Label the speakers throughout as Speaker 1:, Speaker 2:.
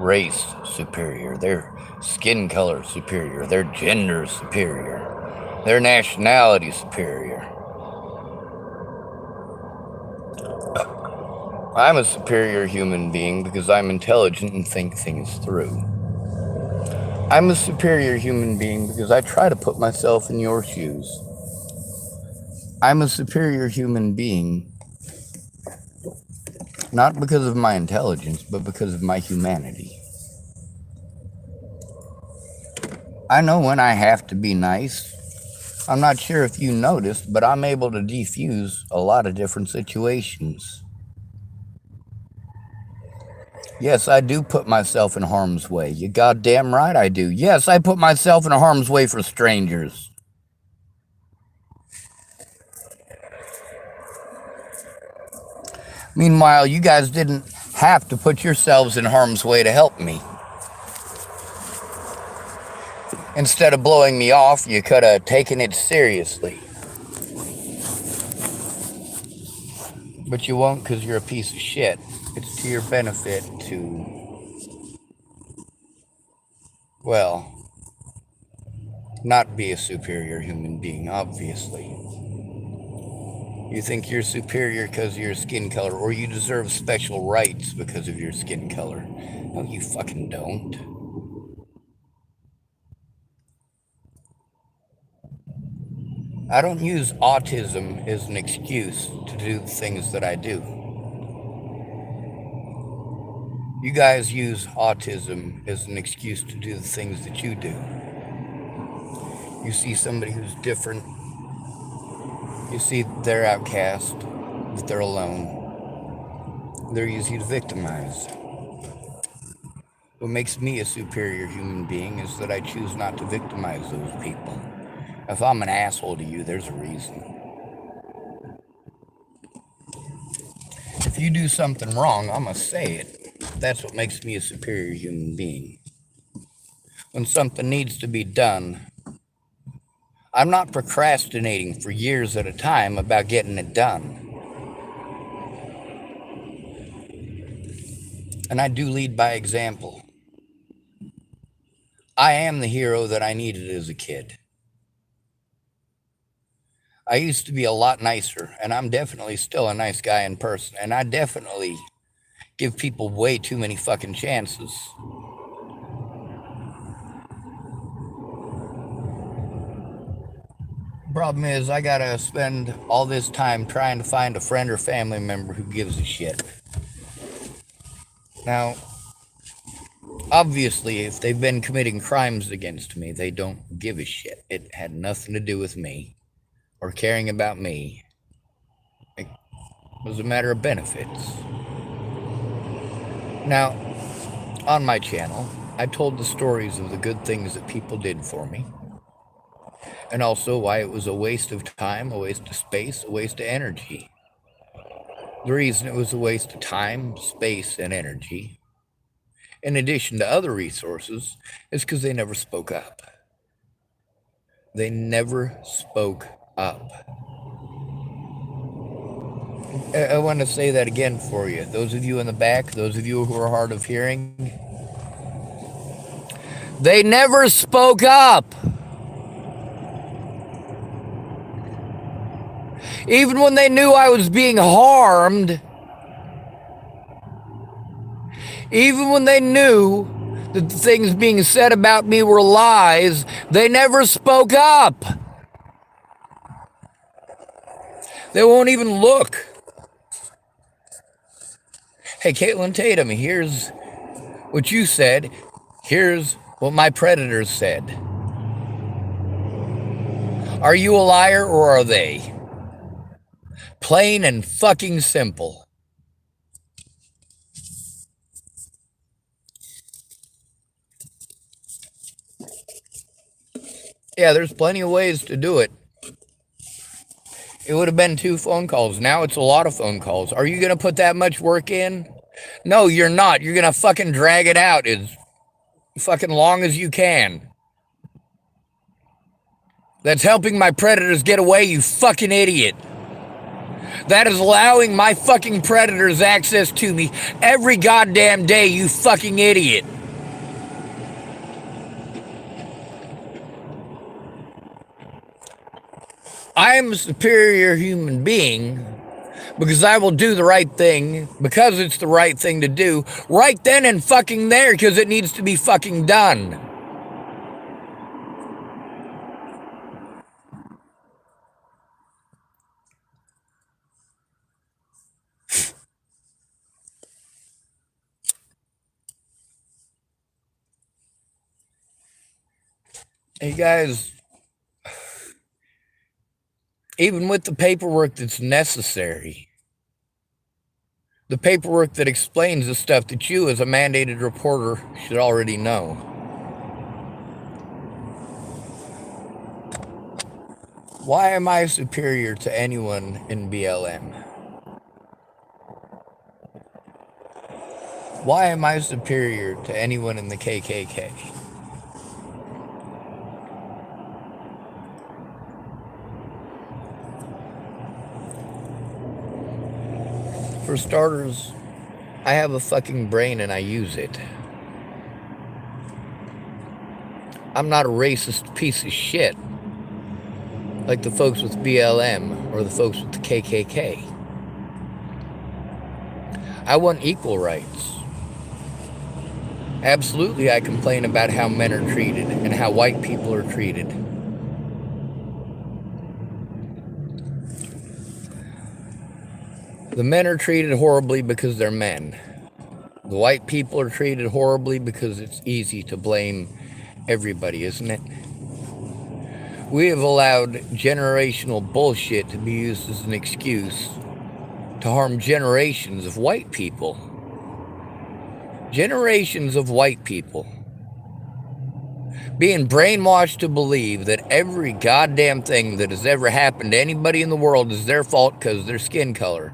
Speaker 1: race superior, their skin color superior, their gender superior, their nationality superior. I'm a superior human being because I'm intelligent and think things through. I'm a superior human being because I try to put myself in your shoes. I'm a superior human being not because of my intelligence, but because of my humanity. I know when I have to be nice. I'm not sure if you noticed, but I'm able to defuse a lot of different situations. Yes, I do put myself in harm's way. You goddamn right I do. Yes, I put myself in harm's way for strangers. Meanwhile, you guys didn't have to put yourselves in harm's way to help me. Instead of blowing me off, you could have taken it seriously. But you won't because you're a piece of shit. It's to your benefit to, well, not be a superior human being, obviously. You think you're superior because of your skin color, or you deserve special rights because of your skin color. No, you fucking don't. I don't use autism as an excuse to do the things that I do. You guys use autism as an excuse to do the things that you do. You see somebody who's different. You see they're outcast, that they're alone. They're easy to victimize. What makes me a superior human being is that I choose not to victimize those people. If I'm an asshole to you, there's a reason. If you do something wrong, I'm gonna say it. That's what makes me a superior human being. When something needs to be done, I'm not procrastinating for years at a time about getting it done. And I do lead by example. I am the hero that I needed as a kid. I used to be a lot nicer, and I'm definitely still a nice guy in person, and I definitely give people way too many fucking chances. Problem is, I gotta spend all this time trying to find a friend or family member who gives a shit. Now, obviously, if they've been committing crimes against me, they don't give a shit. It had nothing to do with me or caring about me. It was a matter of benefits. Now, on my channel, I told the stories of the good things that people did for me, and also why it was a waste of time, a waste of space, a waste of energy. The reason it was a waste of time, space, and energy, in addition to other resources, is because they never spoke up. They never spoke up. I want to say that again for you. Those of you in the back, those of you who are hard of hearing, they never spoke up. Even when they knew I was being harmed, even when they knew that the things being said about me were lies, they never spoke up. They won't even look. Hey, Caitlin Tatum, here's what you said. Here's what my predators said. Are you a liar or are they? Plain and fucking simple. Yeah, there's plenty of ways to do it. It would have been 2 phone calls. Now it's a lot of phone calls. Are you going to put that much work in? No, you're not. You're going to fucking drag it out as fucking long as you can. That's helping my predators get away, you fucking idiot. That is allowing my fucking predators access to me every goddamn day, you fucking idiot. I am a superior human being because I will do the right thing, because it's the right thing to do, right then and fucking there, because it needs to be fucking done. Hey guys, even with the paperwork that's necessary, the paperwork that explains the stuff that you as a mandated reporter should already know. Why am I superior to anyone in BLM? Why am I superior to anyone in the KKK? For starters, I have a fucking brain and I use it. I'm not a racist piece of shit like the folks with BLM or the folks with the KKK. I want equal rights. Absolutely, I complain about how men are treated and how white people are treated. The men are treated horribly because they're men. The white people are treated horribly because it's easy to blame everybody, isn't it? We have allowed generational bullshit to be used as an excuse to harm generations of white people. Generations of white people being brainwashed to believe that every goddamn thing that has ever happened to anybody in the world is their fault because of their skin color.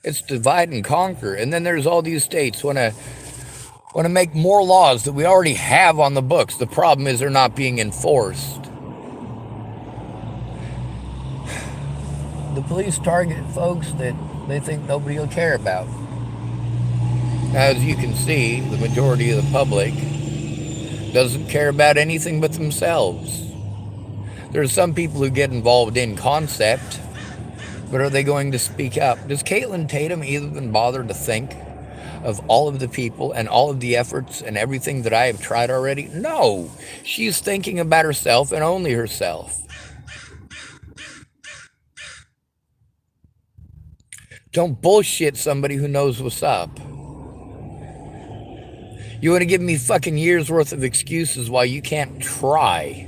Speaker 1: It's divide and conquer. And then there's all these states want to make more laws that we already have on the books. The problem is they're not being enforced. The police target folks that they think nobody will care about. As you can see, the majority of the public doesn't care about anything but themselves. There are some people who get involved in concept, but are they going to speak up? Does Caitlin Tatum even bother to think of all of the people and all of the efforts and everything that I have tried already? No, she's thinking about herself and only herself. Don't bullshit somebody who knows what's up. You want to give me fucking years worth of excuses why you can't try.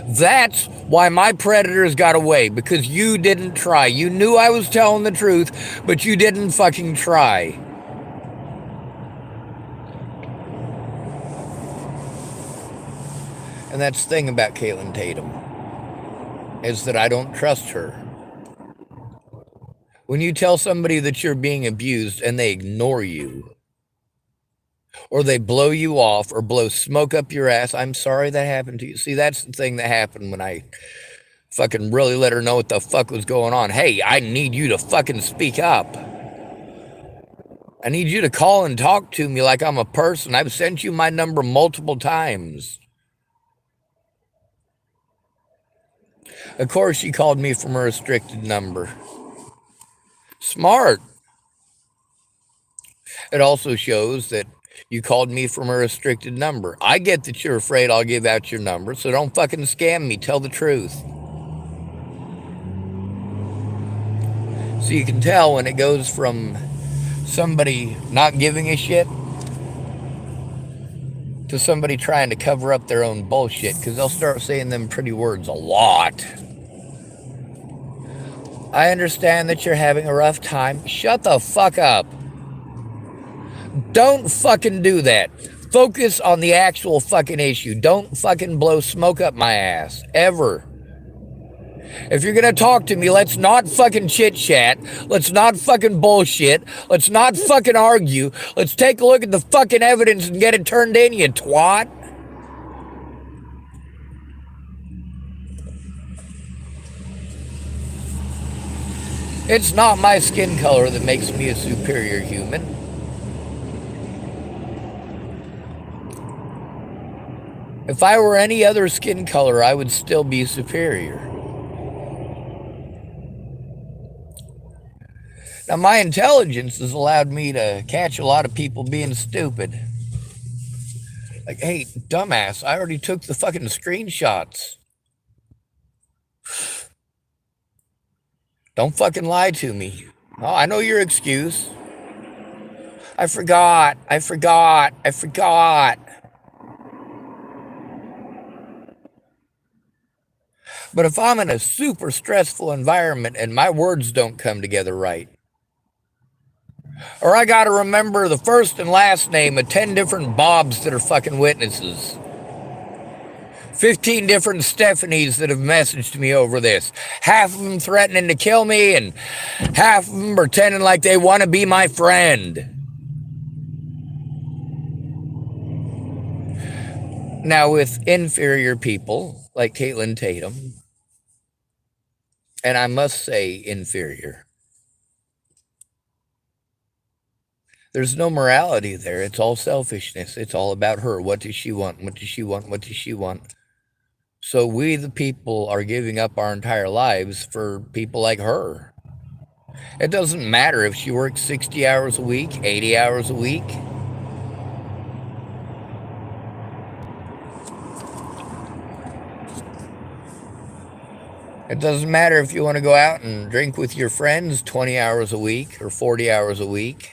Speaker 1: That's why my predators got away, because you didn't try. You knew I was telling the truth, but you didn't fucking try. And that's the thing about Caitlin Tatum, is that I don't trust her. When you tell somebody that you're being abused and they ignore you, or they blow you off or blow smoke up your ass, I'm sorry that happened to you. See, that's the thing that happened when I fucking really let her know what the fuck was going on. Hey, I need you to fucking speak up. I need you to call and talk to me like I'm a person. I've sent you my number multiple times. Of course, she called me from a restricted number. Smart. It also shows that you called me from a restricted number. I get that you're afraid I'll give out your number, so don't fucking scam me. Tell the truth. So you can tell when it goes from somebody not giving a shit to somebody trying to cover up their own bullshit, because they'll start saying them pretty words a lot. I understand that you're having a rough time. Shut the fuck up. Don't fucking do that. Focus on the actual fucking issue. Don't fucking blow smoke up my ass. Ever. If you're gonna talk to me, let's not fucking chit chat. Let's not fucking bullshit. Let's not fucking argue. Let's take a look at the fucking evidence and get it turned in, you twat. It's not my skin color that makes me a superior human. If I were any other skin color, I would still be superior. Now, my intelligence has allowed me to catch a lot of people being stupid. Like, hey, dumbass, I already took the fucking screenshots. Don't fucking lie to me. Oh, I know your excuse. I forgot. But if I'm in a super stressful environment and my words don't come together right, or I gotta remember the first and last name of 10 different Bobs that are fucking witnesses, 15 different Stephanies that have messaged me over this, half of them threatening to kill me and half of them pretending like they want to be my friend. Now, with inferior people like Caitlin Tatum, and I must say inferior, there's no morality there. It's all selfishness. It's all about her. What does she want? What does she want? What does she want? So we, the people, are giving up our entire lives for people like her. It doesn't matter if she works 60 hours a week, 80 hours a week. It doesn't matter if you want to go out and drink with your friends 20 hours a week or 40 hours a week.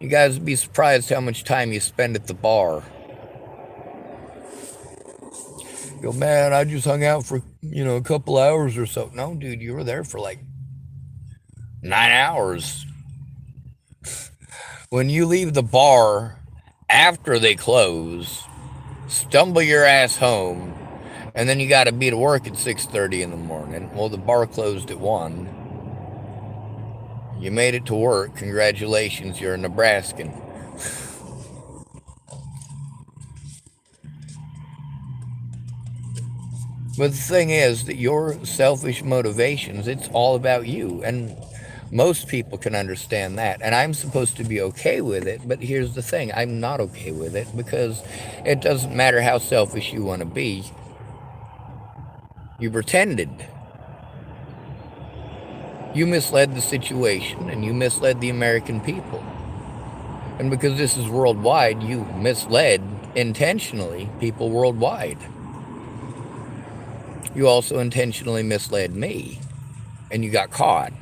Speaker 1: You guys would be surprised how much time you spend at the bar. You go, man, I just hung out for, a couple hours or so. No, dude, you were there for like 9 hours. When you leave the bar after they close, stumble your ass home, and then you got to be to work at 6:30 in the morning. Well, the bar closed at 1. You made it to work. Congratulations, you're a Nebraskan. But the thing is that your selfish motivations, it's all about you. And most people can understand that. And I'm supposed to be okay with it. But here's the thing, I'm not okay with it because it doesn't matter how selfish you want to be. You pretended. You misled the situation and you misled the American people. And because this is worldwide, you misled intentionally people worldwide. You also intentionally misled me, and you got caught.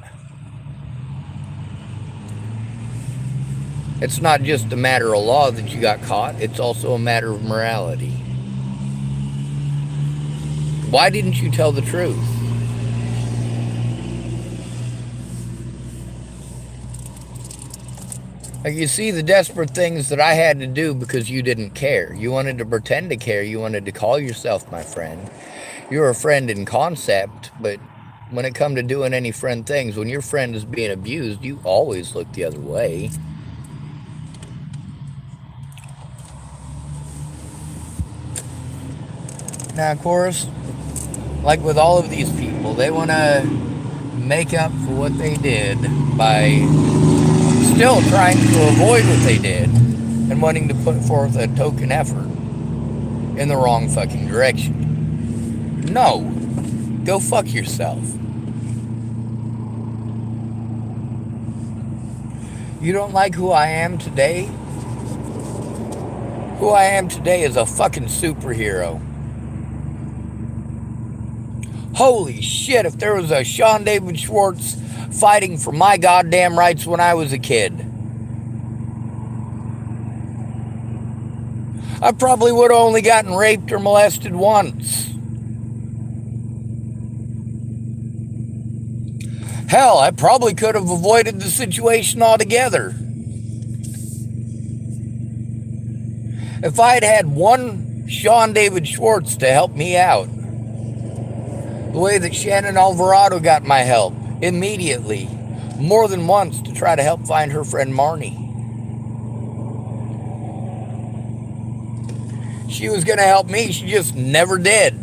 Speaker 1: It's not just a matter of law that you got caught, it's also a matter of morality. Why didn't you tell the truth? Like, you see the desperate things that I had to do because you didn't care. You wanted to pretend to care. You wanted to call yourself my friend. You're a friend in concept, but when it come to doing any friend things, when your friend is being abused, you always look the other way. Now, of course, like with all of these people, they want to make up for what they did by still trying to avoid what they did and wanting to put forth a token effort in the wrong fucking direction. No, go fuck yourself. You don't like who I am today? Who I am today is a fucking superhero. Holy shit, if there was a Sean David Schwartz fighting for my goddamn rights when I was a kid, I probably would have only gotten raped or molested once. Hell, I probably could have avoided the situation altogether. If I'd had one Sean David Schwartz to help me out, the way that Shannon Alvarado got my help immediately, more than once, to try to help find her friend Marnie. She was going to help me, she just never did.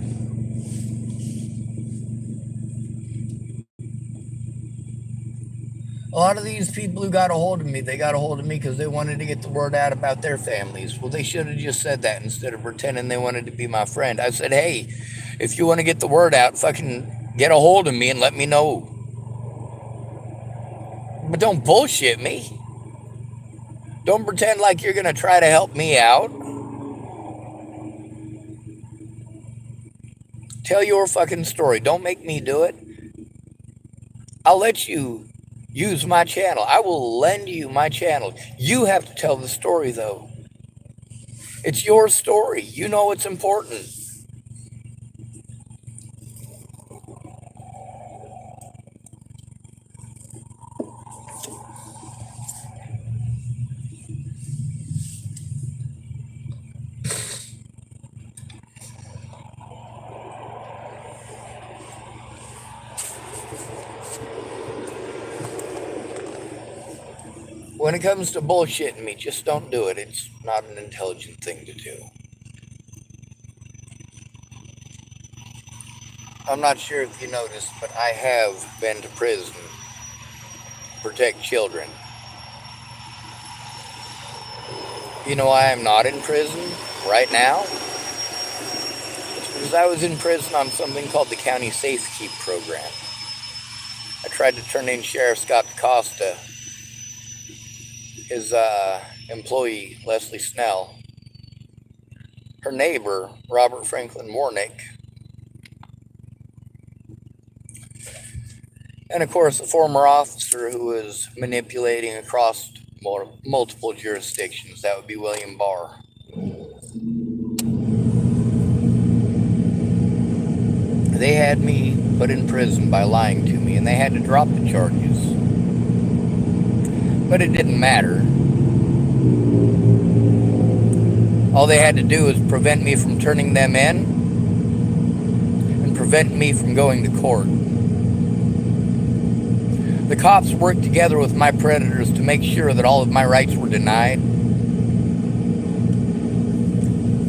Speaker 1: A lot of these people who got a hold of me, they got a hold of me because they wanted to get the word out about their families. Well, they should have just said that instead of pretending they wanted to be my friend. I said, hey, if you want to get the word out, fucking get a hold of me and let me know. But don't bullshit me. Don't pretend like you're going to try to help me out. Tell your fucking story. Don't make me do it. I'll let you use my channel. I will lend you my channel. You have to tell the story, though. It's your story. You know it's important. When it comes to bullshitting me, just don't do it. It's not an intelligent thing to do. I'm not sure if you noticed, but I have been to prison to protect children. You know why I'm not in prison right now? It's because I was in prison on something called the County Safekeep Program. I tried to turn in Sheriff Scott DaCosta, his employee, Leslie Snell, her neighbor, Robert Franklin Warnick, and of course a former officer who was manipulating across multiple jurisdictions. That would be William Barr. They had me put in prison by lying to me, and they had to drop the charges. But it didn't matter. All they had to do was prevent me from turning them in and prevent me from going to court. The cops worked together with my predators to make sure that all of my rights were denied.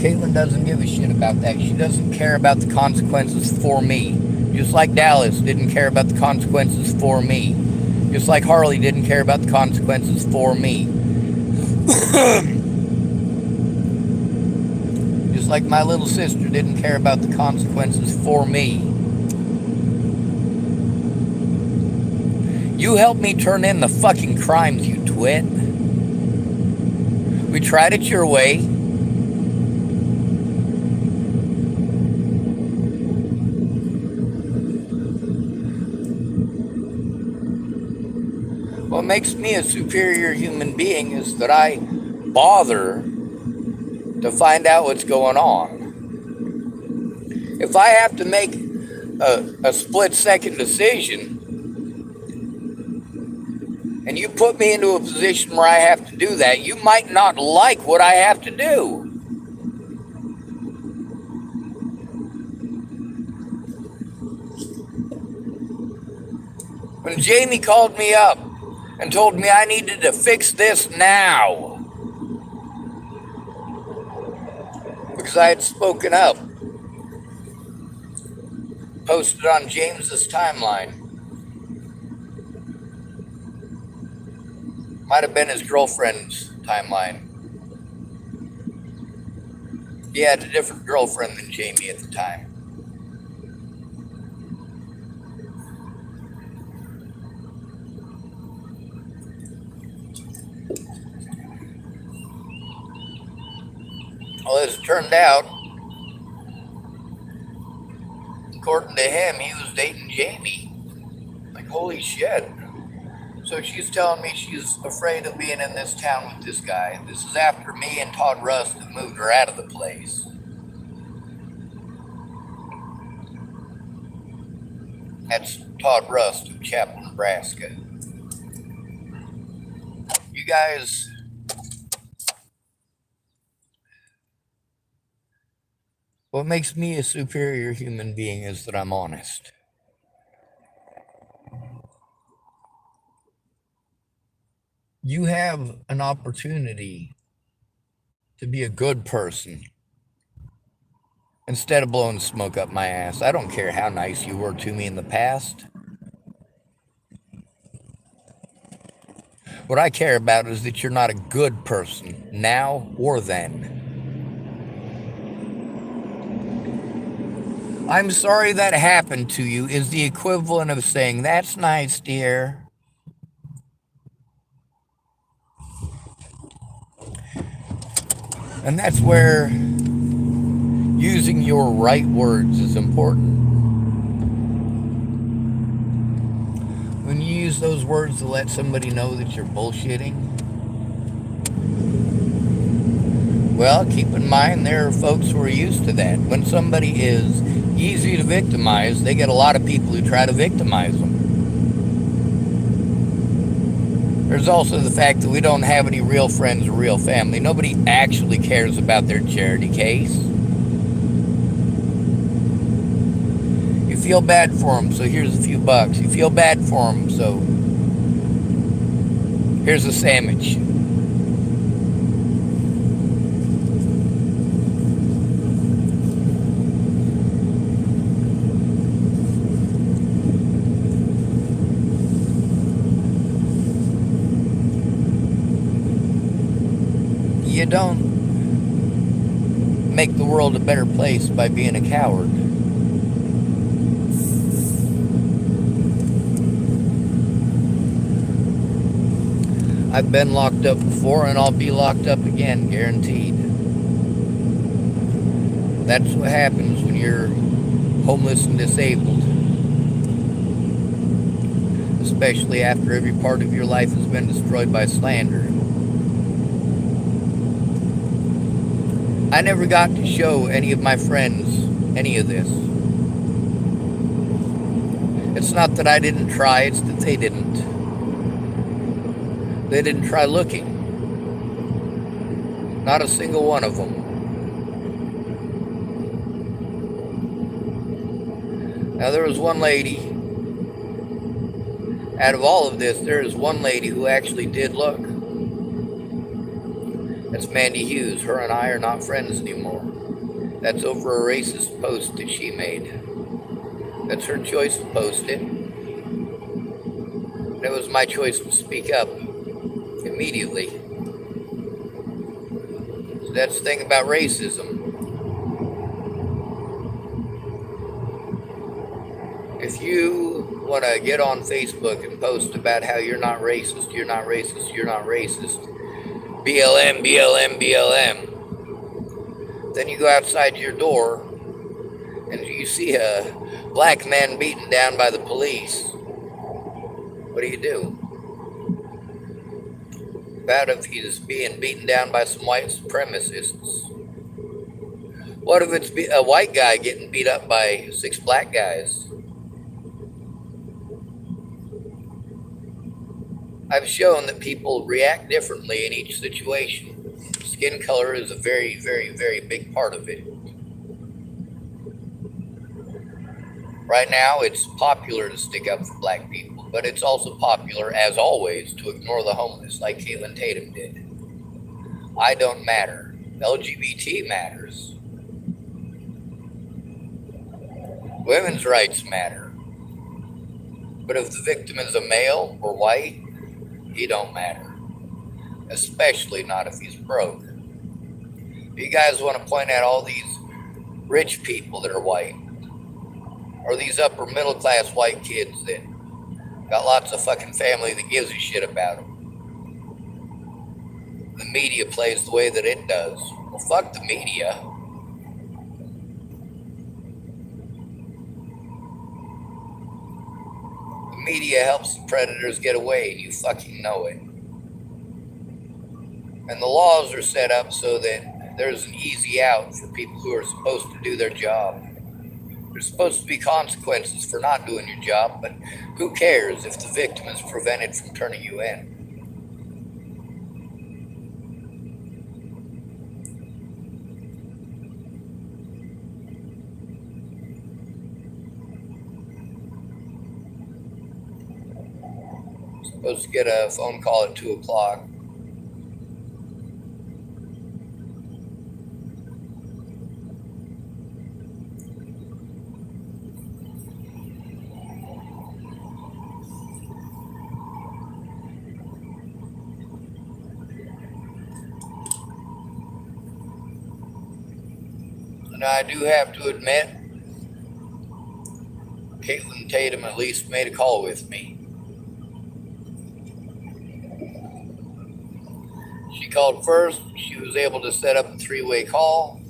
Speaker 1: Caitlin doesn't give a shit about that. She doesn't care about the consequences for me. Just like Dallas didn't care about the consequences for me. Just like Harley didn't care about the consequences for me. Just like my little sister didn't care about the consequences for me. You helped me turn in the fucking crimes, you twit. We tried it your way. What makes me a superior human being is that I bother to find out what's going on. If I have to make a split-second decision, and you put me into a position where I have to do that, you might not like what I have to do. When Jamie called me up and told me I needed to fix this now, because I had spoken up, posted on James's timeline. Might have been his girlfriend's timeline. He had a different girlfriend than Jamie at the time. Well, as it turned out, according to him, he was dating Jamie. Like, holy shit. So she's telling me she's afraid of being in this town with this guy. This is after me and Todd Rust have moved her out of the place. That's Todd Rust of Chapel, Nebraska. You guys, what makes me a superior human being is that I'm honest. You have an opportunity to be a good person instead of blowing smoke up my ass. I don't care how nice you were to me in the past. What I care about is that you're not a good person, now or then. I'm sorry that happened to you is the equivalent of saying, that's nice, dear. And that's where using your right words is important. When you use those words to let somebody know that you're bullshitting, well, keep in mind there are folks who are used to that. When somebody is easy to victimize, they get a lot of people who try to victimize them. There's also the fact that we don't have any real friends or real family. Nobody actually cares about their charity case. You feel bad for them, so here's a few bucks. You feel bad for them, so here's a sandwich. You don't make the world a better place by being a coward. I've been locked up before and I'll be locked up again, guaranteed. That's what happens when you're homeless and disabled, especially after every part of your life has been destroyed by slander. I never got to show any of my friends any of this. It's not that I didn't try, it's that they didn't. They didn't try looking. Not a single one of them. Now, there was one lady, out of all of this, there is one lady who actually did look. That's Mandy Hughes. Her and I are not friends anymore. That's over a racist post that she made. That's her choice to post it. And it was my choice to speak up immediately. So that's the thing about racism. If you want to get on Facebook and post about how you're not racist, you're not racist, you're not racist, BLM, BLM, BLM, then you go outside your door and you see a black man beaten down by the police. What do? About if he's being beaten down by some white supremacists? What if it's a white guy getting beat up by 6 black guys? I've shown that people react differently in each situation. Skin color is a very, very, very big part of it. Right now, it's popular to stick up for black people, but it's also popular, as always, to ignore the homeless, like Caitlin Tatum did. I don't matter. LGBT matters. Women's rights matter. But if the victim is a male or white, he don't matter. Especially not if he's broke. You guys want to point out all these rich people that are white, or these upper middle class white kids that got lots of fucking family that gives a shit about them. The media plays the way that it does. Well, fuck the media. The media helps the predators get away, and you fucking know it. And the laws are set up so that there's an easy out for people who are supposed to do their job. There's supposed to be consequences for not doing your job, but who cares if the victim is prevented from turning you in? Supposed to get a phone call at 2 o'clock. Now, I do have to admit, Caitlin Tatum at least made a call with me. She called first. She was able to set up a three-way call.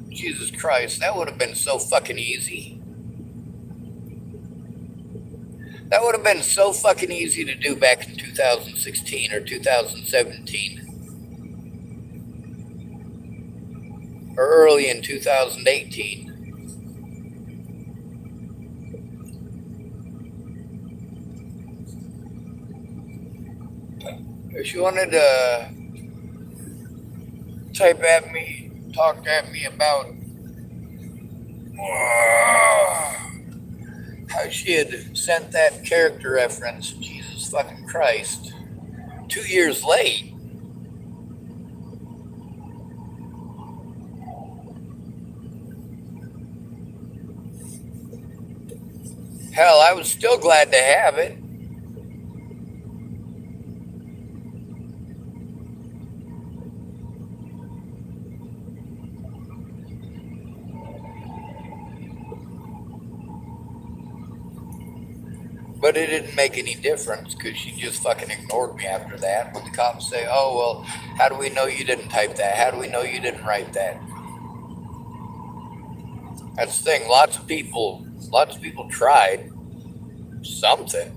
Speaker 1: Jesus Christ, that would have been so fucking easy. That would have been so fucking easy to do back in 2016 or 2017 or early in 2018. If she wanted to type at me, talk at me about how she had sent that character reference, Jesus fucking Christ, 2 years late. Hell, I was still glad to have it. But it didn't make any difference because she just fucking ignored me after that. When the cops say, oh, well, how do we know you didn't type that? How do we know you didn't write that? That's the thing. Lots of people tried something.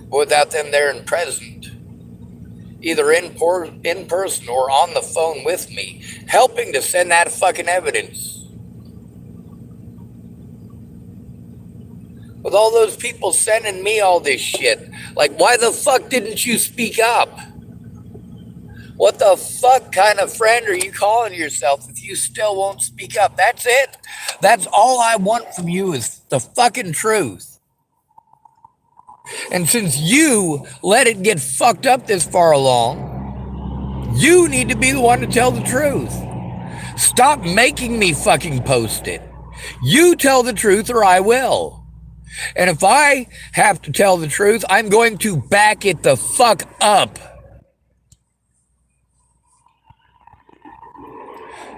Speaker 1: But without them there and present, either in person or on the phone with me, helping to send that fucking evidence. With all those people sending me all this shit, like, why the fuck didn't you speak up? What the fuck kind of friend are you calling yourself if you still won't speak up? That's it. That's all I want from you is the fucking truth. And since you let it get fucked up this far along, you need to be the one to tell the truth. Stop making me fucking post it. You tell the truth or I will. And if I have to tell the truth, I'm going to back it the fuck up.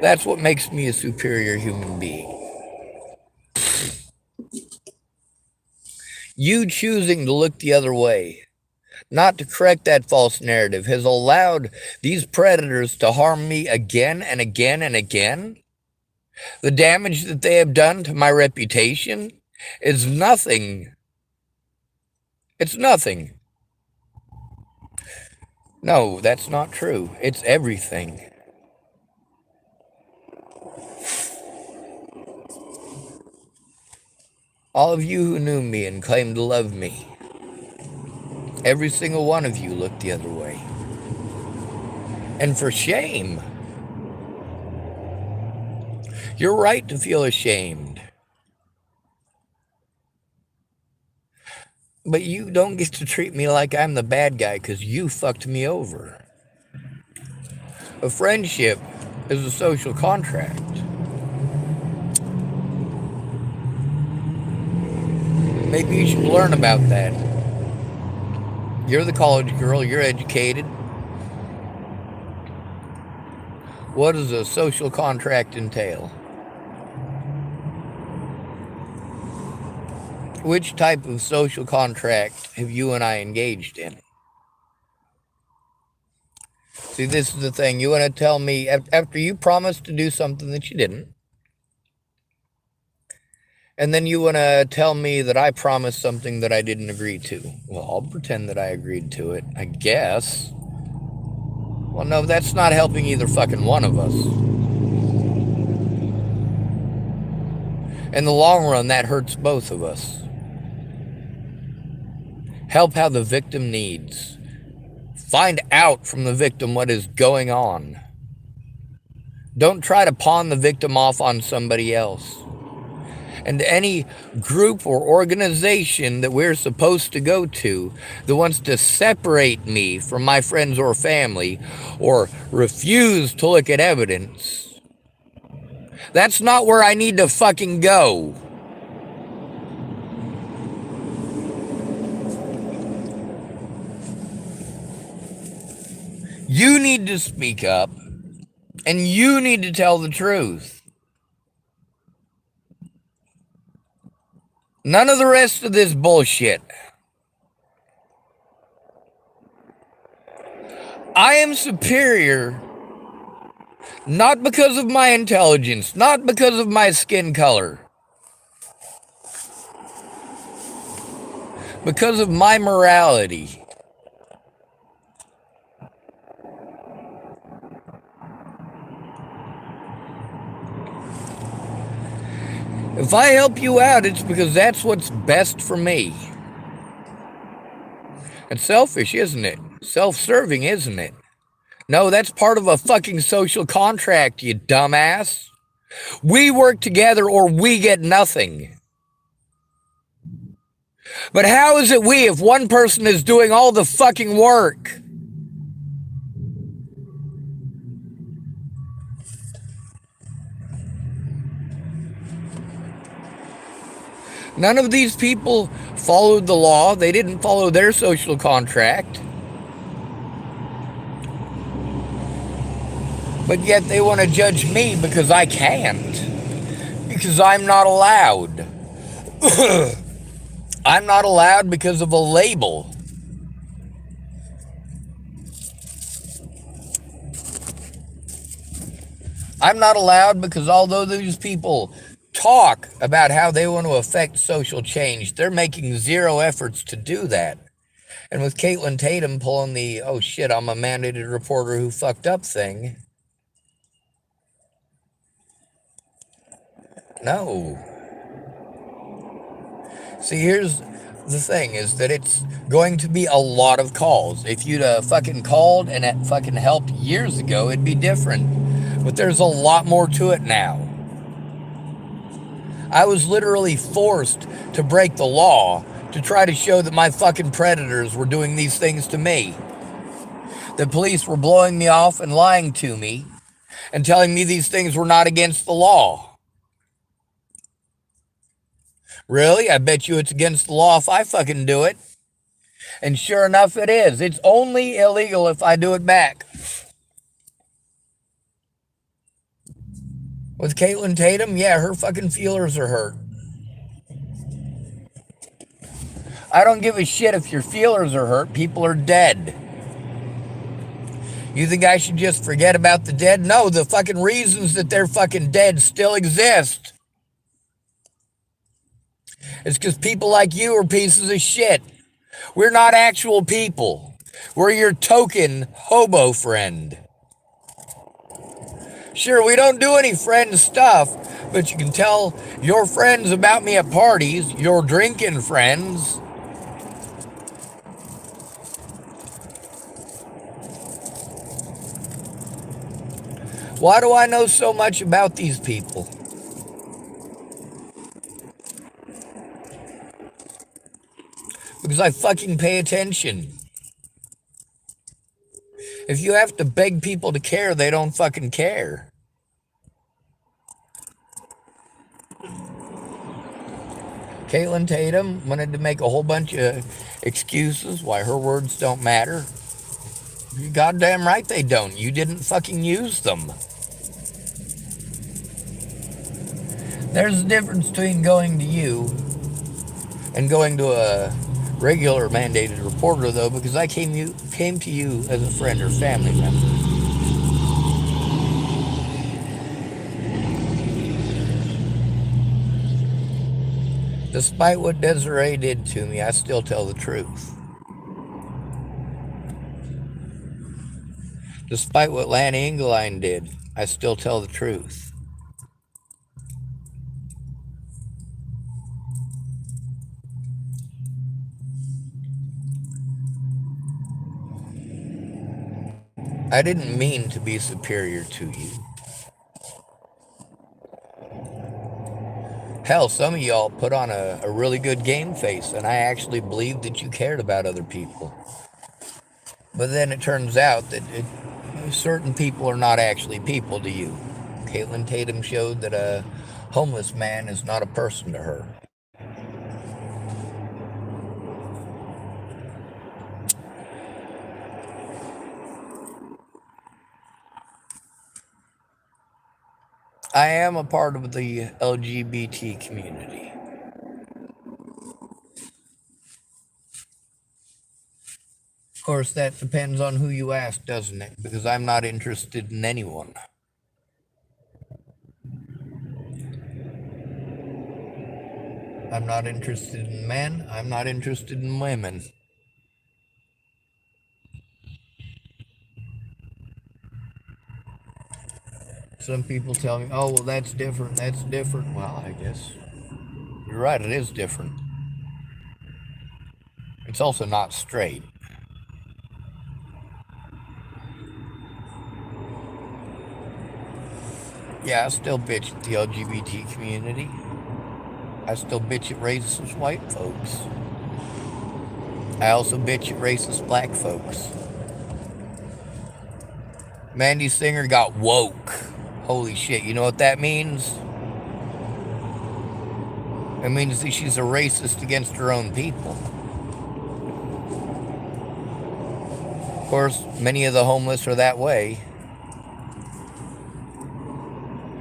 Speaker 1: That's what makes me a superior human being. You choosing to look the other way, not to correct that false narrative, has allowed these predators to harm me again and again and again. The damage that they have done to my reputation is nothing. It's nothing. No, that's not true. It's everything. All of you who knew me and claimed to love me, every single one of you looked the other way. And for shame. You're right to feel ashamed. But you don't get to treat me like I'm the bad guy because you fucked me over. A friendship is a social contract. Maybe you should learn about that. You're the college girl, you're educated. What does a social contract entail? Which type of social contract have you and I engaged in? See, this is the thing. You want to tell me, after you promised to do something that you didn't, and then you want to tell me that I promised something that I didn't agree to. Well, I'll pretend that I agreed to it, I guess. Well, no, that's not helping either fucking one of us. In the long run, that hurts both of us. Help how the victim needs. Find out from the victim what is going on. Don't try to pawn the victim off on somebody else. And any group or organization that we're supposed to go to that wants to separate me from my friends or family or refuse to look at evidence, that's not where I need to fucking go. You need to speak up And you need to tell the truth. None of the rest of this bullshit. I am superior not because of my intelligence, not because of my skin color, because of my morality. If I help you out, it's because that's what's best for me. It's selfish, isn't it? Self-serving, isn't it? No, that's part of a fucking social contract, you dumbass. We work together or we get nothing. But how is it we if one person is doing all the fucking work? None of these people followed the law. They didn't follow their social contract. But yet they want to judge me because I can't. Because I'm not allowed. I'm not allowed because of a label. I'm not allowed because although these people talk about how they want to affect social change, they're making zero efforts to do that. And with Caitlin Tatum pulling the, oh shit, I'm a mandated reporter who fucked up thing. No. See, here's the thing is that it's going to be a lot of calls. If you'd fucking called and it fucking helped years ago, it'd be different. But there's a lot more to it now. I was literally forced to break the law to try to show that my fucking predators were doing these things to me. The police were blowing me off and lying to me and telling me these things were not against the law. Really? I bet you it's against the law if I fucking do it. And sure enough, it is. It's only illegal if I do it back. With Caitlin Tatum, yeah, her fucking feelers are hurt. I don't give a shit if your feelers are hurt. People are dead. You think I should just forget about the dead? No, the fucking reasons that they're fucking dead still exist. It's because people like you are pieces of shit. We're not actual people. We're your token hobo friend. Sure, we don't do any friend stuff, but you can tell your friends about me at parties, your drinking friends. Why do I know so much about these people? Because I fucking pay attention. If you have to beg people to care, they don't fucking care. Caitlin Tatum wanted to make a whole bunch of excuses why her words don't matter. You're goddamn right they don't. You didn't fucking use them. There's a difference between going to you and going to a regular mandated reporter, though, because I came to you as a friend or family member. Despite what Desiree did to me, I still tell the truth. Despite what Lanny Engeline did, I still tell the truth. I didn't mean to be superior to you. Hell, some of y'all put on a really good game face, and I actually believed that you cared about other people. But then it turns out that certain people are not actually people to you. Caitlin Tatum showed that a homeless man is not a person to her. I am a part of the LGBT community. Of course, that depends on who you ask, doesn't it? Because I'm not interested in anyone. I'm not interested in men. I'm not interested in women. Some people tell me, oh, well, that's different. That's different. Well, I guess you're right. It is different. It's also not straight. Yeah, I still bitch at the LGBT community. I still bitch at racist white folks. I also bitch at racist black folks. Mandy Singer got woke. Holy shit, you know what that means? It means that she's a racist against her own people. Of course, many of the homeless are that way.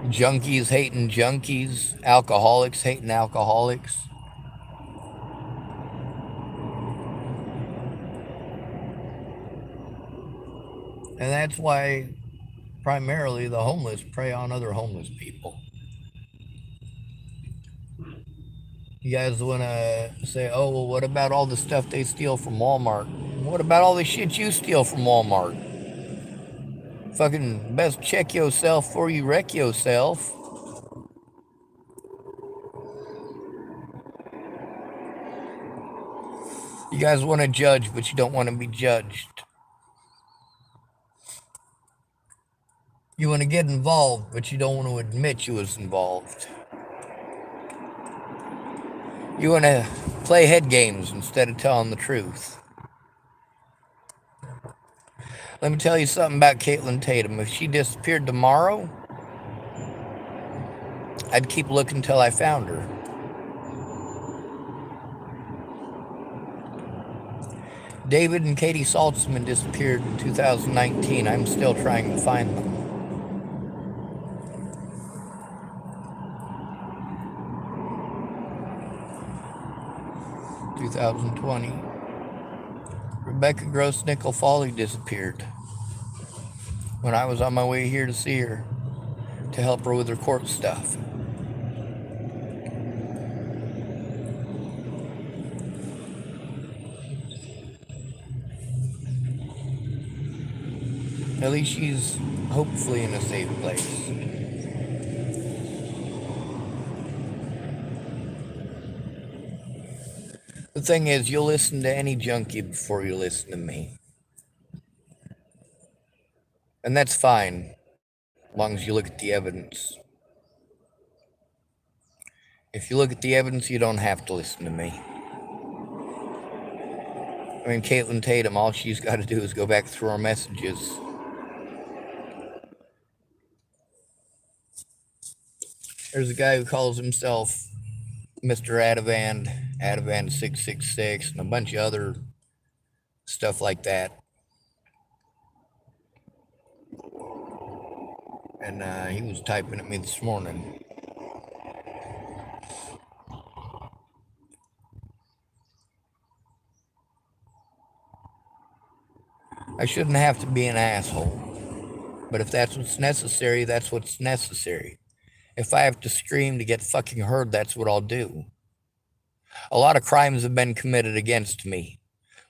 Speaker 1: Junkies hating junkies, alcoholics hating alcoholics. And that's why primarily the homeless prey on other homeless people. You guys want to say, oh, well, what about all the stuff they steal from Walmart? What about all the shit you steal from Walmart? Fucking best check yourself before you wreck yourself. You guys want to judge, but you don't want to be judged. You want to get involved, but you don't want to admit you was involved. You want to play head games instead of telling the truth. Let me tell you something about Caitlin Tatum. If she disappeared tomorrow, I'd keep looking till I found her. David and Katie Saltzman disappeared in 2019. I'm still trying to find them. 2020. Rebecca Gross Nickel Foley disappeared when I was on my way here to see her to help her with her court stuff. At least she's hopefully in a safe place. The thing is, you'll listen to any junkie before you listen to me. And that's fine, as long as you look at the evidence. If you look at the evidence, you don't have to listen to me. I mean, Caitlin Tatum, all she's got to do is go back through her messages. There's a guy who calls himself Mr. Ativan 666, and a bunch of other stuff like that. And he was typing at me this morning. I shouldn't have to be an asshole. But if that's what's necessary, that's what's necessary. If I have to scream to get fucking heard, that's what I'll do. A lot of crimes have been committed against me.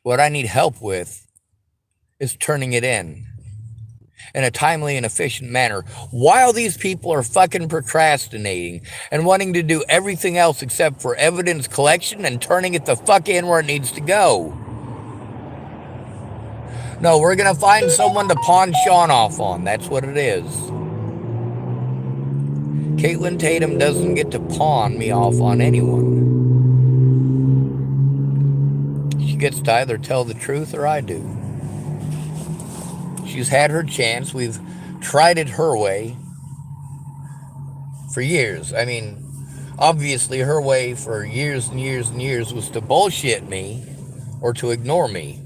Speaker 1: What I need help with is turning it in a timely and efficient manner while these people are fucking procrastinating and wanting to do everything else except for evidence collection and turning it the fuck in where it needs to go. No, we're gonna find someone to pawn Sean off on. That's what it is. Caitlin Tatum doesn't get to pawn me off on anyone. She gets to either tell the truth or I do. She's had her chance. We've tried it her way for years. I mean, obviously her way for years and years and years was to bullshit me or to ignore me.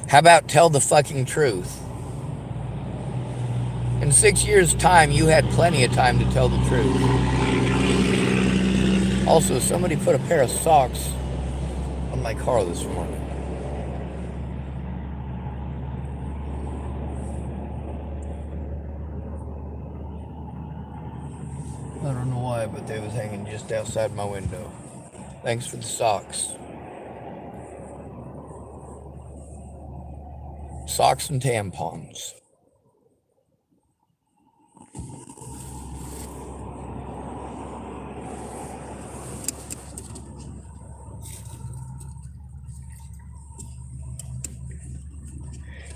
Speaker 1: How about tell the fucking truth? In 6 years' time, you had plenty of time to tell the truth. Also, somebody put a pair of socks on my car this morning. I don't know why, but they was hanging just outside my window. Thanks for the socks. Socks and tampons.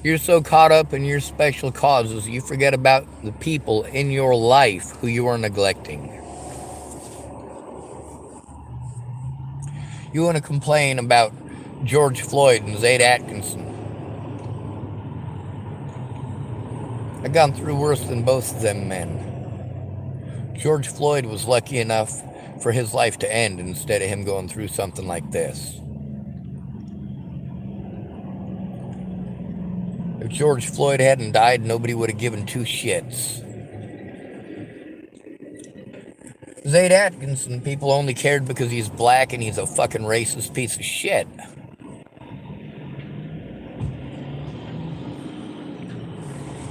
Speaker 1: You're so caught up in your special causes, you forget about the people in your life who you are neglecting. You want to complain about George Floyd and Zayd Atkinson. I've gone through worse than both of them men. George Floyd was lucky enough for his life to end instead of him going through something like this. If George Floyd hadn't died, nobody would have given two shits. Zayd Atkinson, people only cared because he's black and he's a fucking racist piece of shit.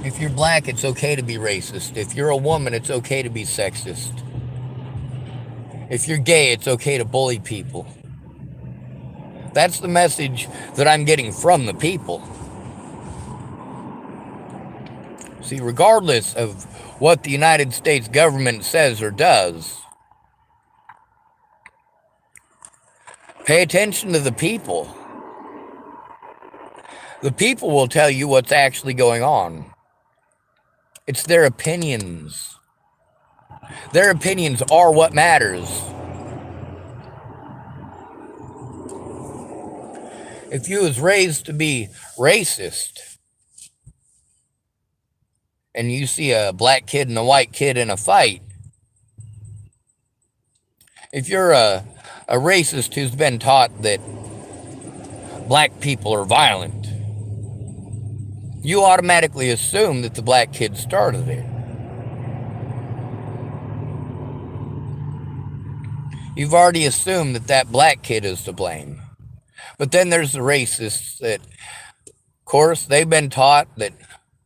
Speaker 1: If you're black, it's okay to be racist. If you're a woman, it's okay to be sexist. If you're gay, it's okay to bully people. That's the message that I'm getting from the people. See, regardless of what the United States government says or does, pay attention to the people. The people will tell you what's actually going on. It's their opinions. Their opinions are what matters. If you was raised to be racist, and you see a black kid and a white kid in a fight, if you're a racist who's been taught that black people are violent, you automatically assume that the black kid started it. You've already assumed that that black kid is to blame. But then there's the racists that, of course, they've been taught that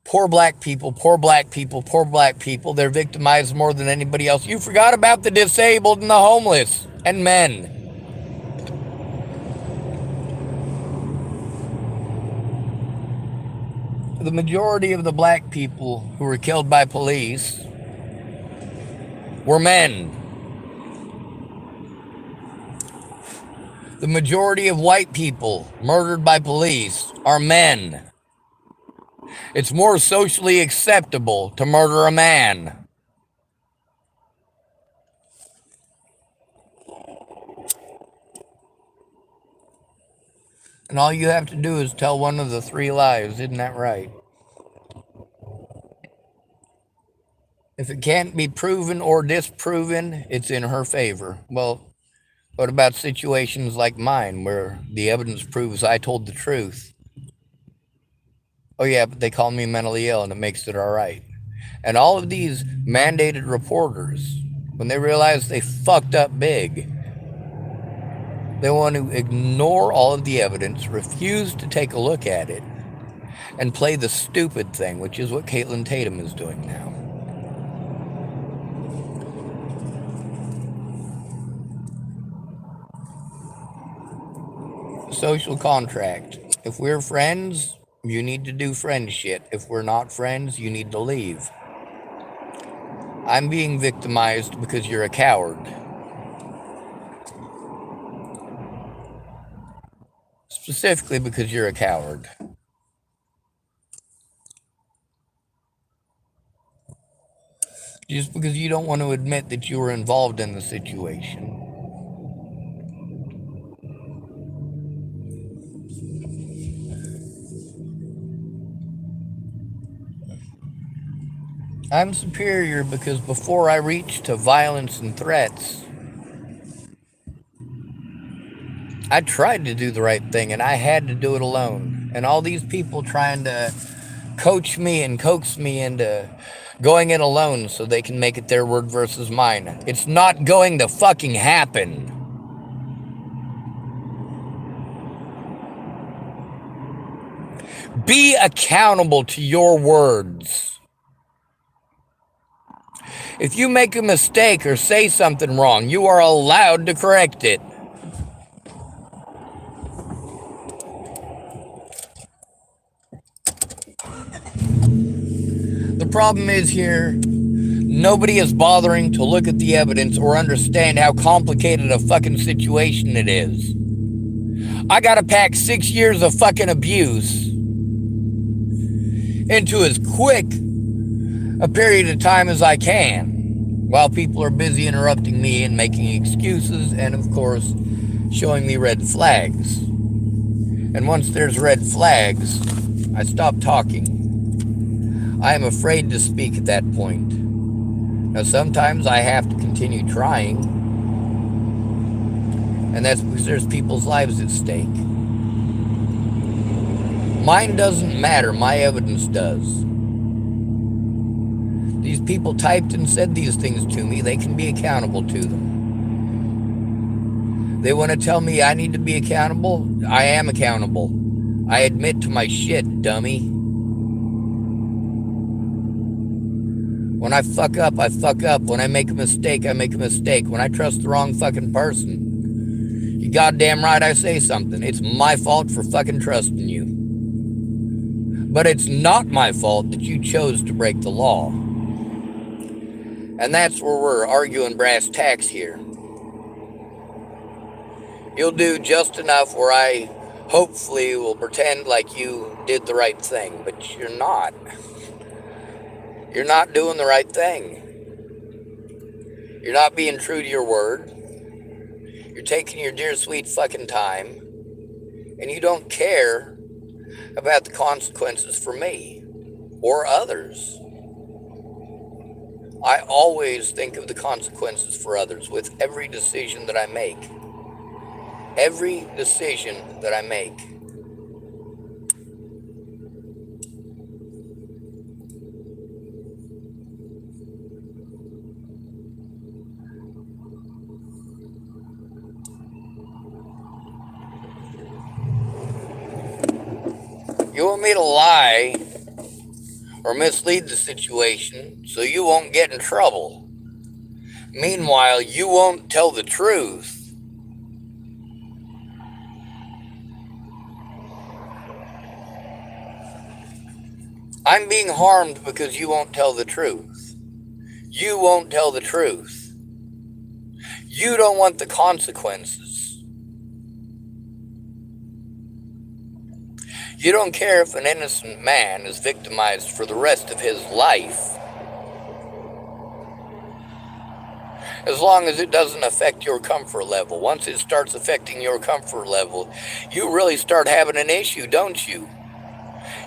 Speaker 1: poor black people, poor black people, poor black people, they're victimized more than anybody else. You forgot about the disabled and the homeless and men. The majority of the black people who were killed by police were men. The majority of white people murdered by police are men. It's more socially acceptable to murder a man. And all you have to do is tell one of the three lies, isn't that right? If it can't be proven or disproven, it's in her favor. Well, what about situations like mine where the evidence proves I told the truth? Oh yeah, but they call me mentally ill and it makes it all right. And all of these mandated reporters, when they realize they fucked up big, they want to ignore all of the evidence, refuse to take a look at it, and play the stupid thing, which is what Caitlin Tatum is doing now. Social contract. If we're friends, you need to do friend shit. If we're not friends, you need to leave. I'm being victimized because you're a coward. Specifically because you're a coward. Just because you don't want to admit that you were involved in the situation. I'm superior because before I reach to violence and threats, I tried to do the right thing and I had to do it alone. And all these people trying to coach me and coax me into going it alone so they can make it their word versus mine. It's not going to fucking happen. Be accountable to your words. If you make a mistake or say something wrong, you are allowed to correct it. The problem is here, nobody is bothering to look at the evidence or understand how complicated a fucking situation it is. I gotta pack 6 years of fucking abuse into as quick a period of time as I can, while people are busy interrupting me and making excuses and, of course, showing me red flags. And once there's red flags, I stop talking. I am afraid to speak at that point. Now, sometimes I have to continue trying, and that's because there's people's lives at stake. Mine doesn't matter, my evidence does. These people typed and said these things to me, they can be accountable to them. They want to tell me I need to be accountable? I am accountable. I admit to my shit, dummy. When I fuck up, I fuck up. When I make a mistake, I make a mistake. When I trust the wrong fucking person, you goddamn right I say something. It's my fault for fucking trusting you. But it's not my fault that you chose to break the law. And that's where we're arguing brass tacks here. You'll do just enough where I hopefully will pretend like you did the right thing, but you're not. You're not doing the right thing. You're not being true to your word. You're taking your dear sweet fucking time. And you don't care about the consequences for me or others. I always think of the consequences for others with every decision that I make. Every decision that I make. You want me to lie or mislead the situation so you won't get in trouble. Meanwhile, you won't tell the truth. I'm being harmed because you won't tell the truth. You won't tell the truth. You don't want the consequences. You don't care if an innocent man is victimized for the rest of his life. As long as it doesn't affect your comfort level. Once it starts affecting your comfort level, you really start having an issue, don't you?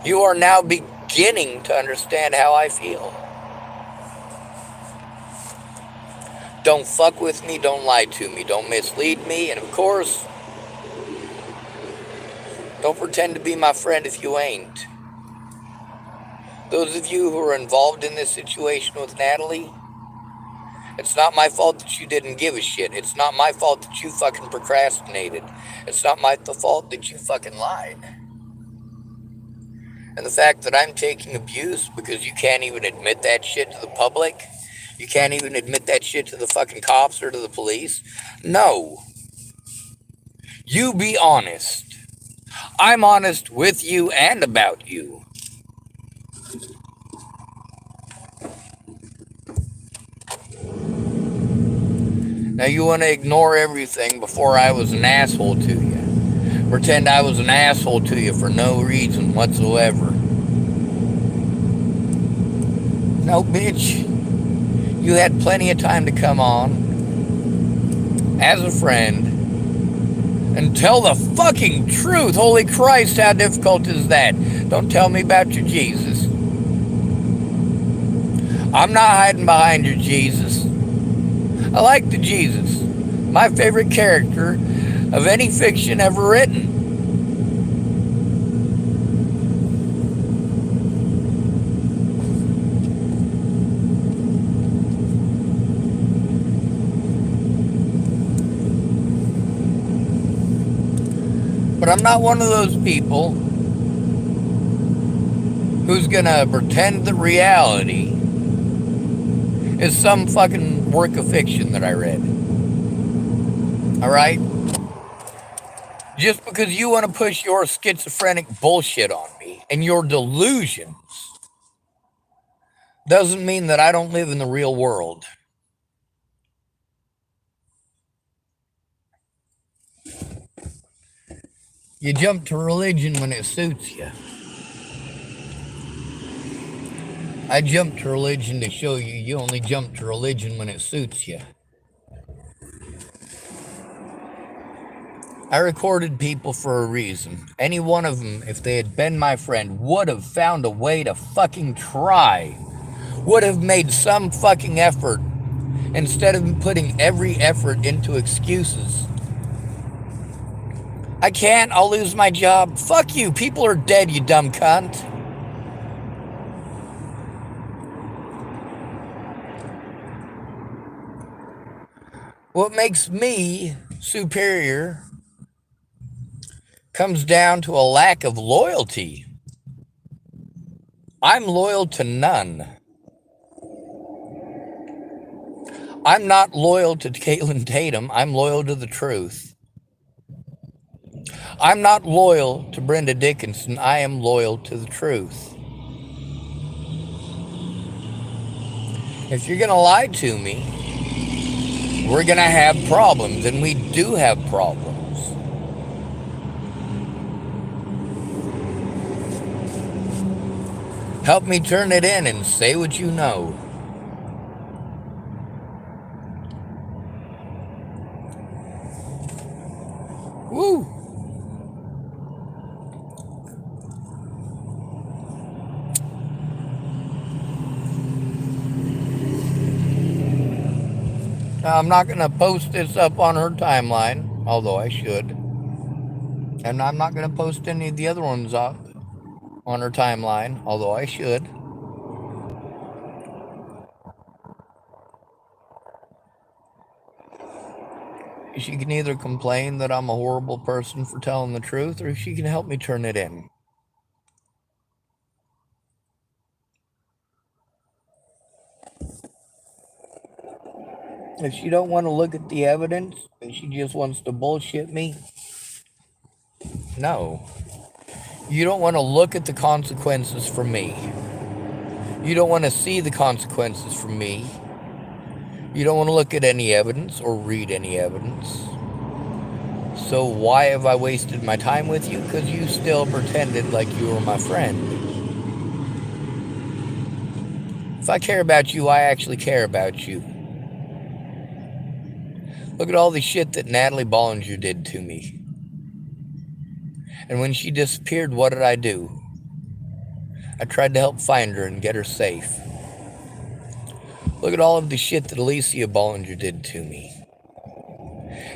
Speaker 1: You are now beginning to understand how I feel. Don't fuck with me, don't lie to me, don't mislead me, and of course, don't pretend to be my friend if you ain't. Those of you who are involved in this situation with Natalie, it's not my fault that you didn't give a shit. It's not my fault that you fucking procrastinated. It's not my fault that you fucking lied. And the fact that I'm taking abuse because you can't even admit that shit to the public, you can't even admit that shit to the fucking cops or to the police. No. You be honest. I'm honest with you and about you. Now you want to ignore everything before I was an asshole to you. Pretend I was an asshole to you for no reason whatsoever. No, bitch. You had plenty of time to come on as a friend and tell the fucking truth. Holy Christ, how difficult is that? Don't tell me about your Jesus. I'm not hiding behind your Jesus. I like the Jesus. My favorite character of any fiction ever written. But I'm not one of those people who's gonna pretend that reality is some fucking work of fiction that I read. Alright? Just because you want to push your schizophrenic bullshit on me and your delusions doesn't mean that I don't live in the real world. You jump to religion when it suits you. I jump to religion to show you you only jump to religion when it suits you. I recorded people for a reason. Any one of them, if they had been my friend, would have found a way to fucking try. Would have made some fucking effort instead of putting every effort into excuses. I can't, I'll lose my job. Fuck you, people are dead, you dumb cunt. What makes me superior comes down to a lack of loyalty. I'm loyal to none. I'm not loyal to Caitlin Tatum. I'm loyal to the truth. I'm not loyal to Brenda Dickinson. I am loyal to the truth. If you're going to lie to me, we're going to have problems, and we do have problems. Help me turn it in and say what you know. Woo! Now, I'm not going to post this up on her timeline, although I should. And I'm not going to post any of the other ones up on her timeline, although I should. She can either complain that I'm a horrible person for telling the truth, or she can help me turn it in. If she don't want to look at the evidence and she just wants to bullshit me, no. You don't want to look at the consequences for me. You don't want to see the consequences for me. You don't want to look at any evidence or read any evidence. So why have I wasted my time with you? Because you still pretended like you were my friend. If I care about you, I actually care about you. Look at all the shit that Natalie Bollinger did to me. And when she disappeared, what did I do? I tried to help find her and get her safe. Look at all of the shit that Alicia Bollinger did to me.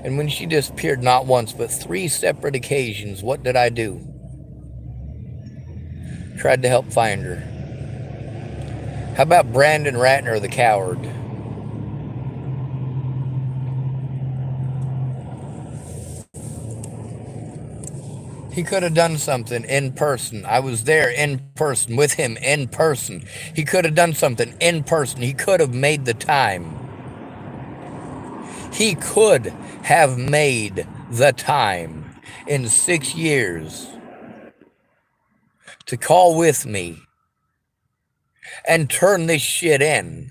Speaker 1: And when she disappeared not once, but 3 separate occasions, what did I do? Tried to help find her. How about Brandon Ratner, the coward? He could have done something in person. I was there in person with him in person. He could have done something in person. He could have made the time. He could have made the time in 6 years to call with me and turn this shit in.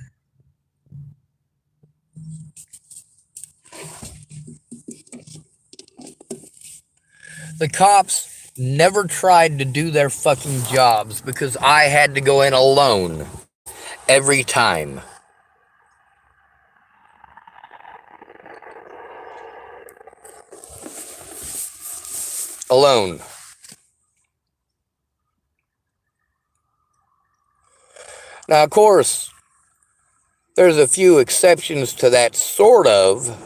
Speaker 1: The cops never tried to do their fucking jobs because I had to go in alone every time. Alone. Now, of course, there's a few exceptions to that, sort of.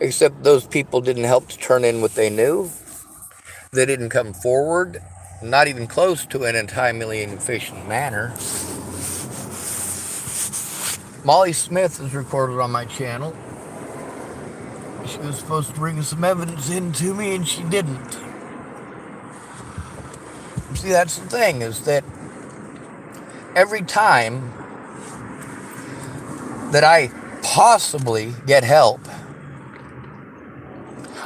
Speaker 1: Except those people didn't help to turn in what they knew. They didn't come forward, not even close to in a timely and efficient manner. Molly Smith is recorded on my channel. She was supposed to bring some evidence in to me, and she didn't. See, that's the thing, is that every time that I possibly get help,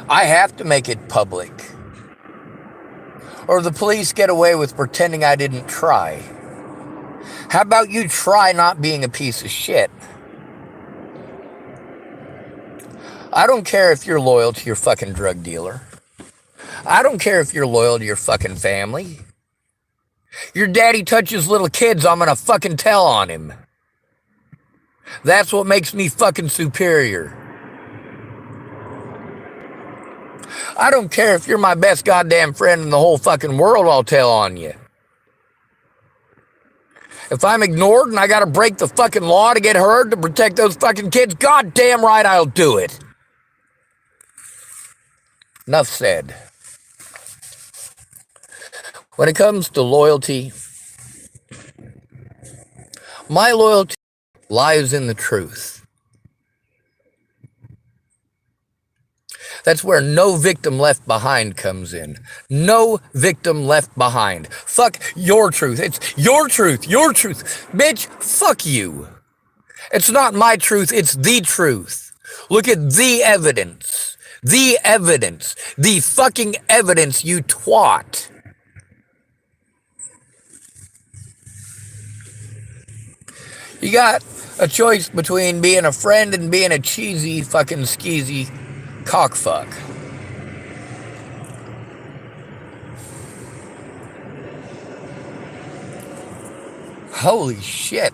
Speaker 1: I have to make it public. Or the police get away with pretending I didn't try. How about you try not being a piece of shit? I don't care if you're loyal to your fucking drug dealer. I don't care if you're loyal to your fucking family. Your daddy touches little kids, I'm gonna fucking tell on him. That's what makes me fucking superior. I don't care if you're my best goddamn friend in the whole fucking world, I'll tell on you. If I'm ignored and I gotta break the fucking law to get heard to protect those fucking kids, goddamn right I'll do it. Enough said. When it comes to loyalty, my loyalty lies in the truth. That's where no victim left behind comes in. No victim left behind. Fuck your truth. It's your truth. Your truth. Bitch, fuck you. It's not my truth. It's the truth. Look at the evidence. The evidence. The fucking evidence, you twat. You got a choice between being a friend and being a cheesy fucking skeezy cockfuck. Holy shit.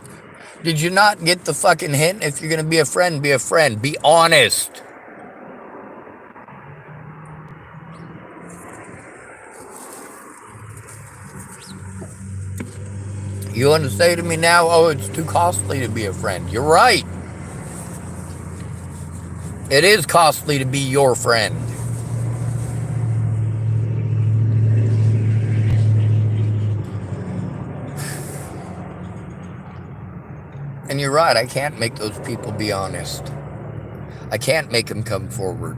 Speaker 1: Did you not get the fucking hint? If you're gonna be a friend, be a friend. Be honest. You want to say to me now, oh, it's too costly to be a friend. You're right. It is costly to be your friend. And you're right, I can't make those people be honest. I can't make them come forward.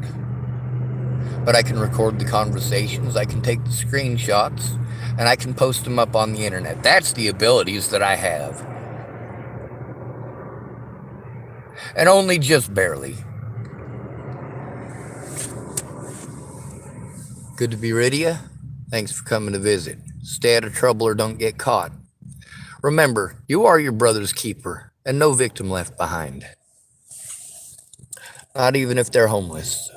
Speaker 1: But I can record the conversations, I can take the screenshots, and I can post them up on the internet. That's the abilities that I have. And only just barely. Good to be rid of you. Thanks for coming to visit. Stay out of trouble or don't get caught. Remember, you are your brother's keeper, and no victim left behind. Not even if they're homeless.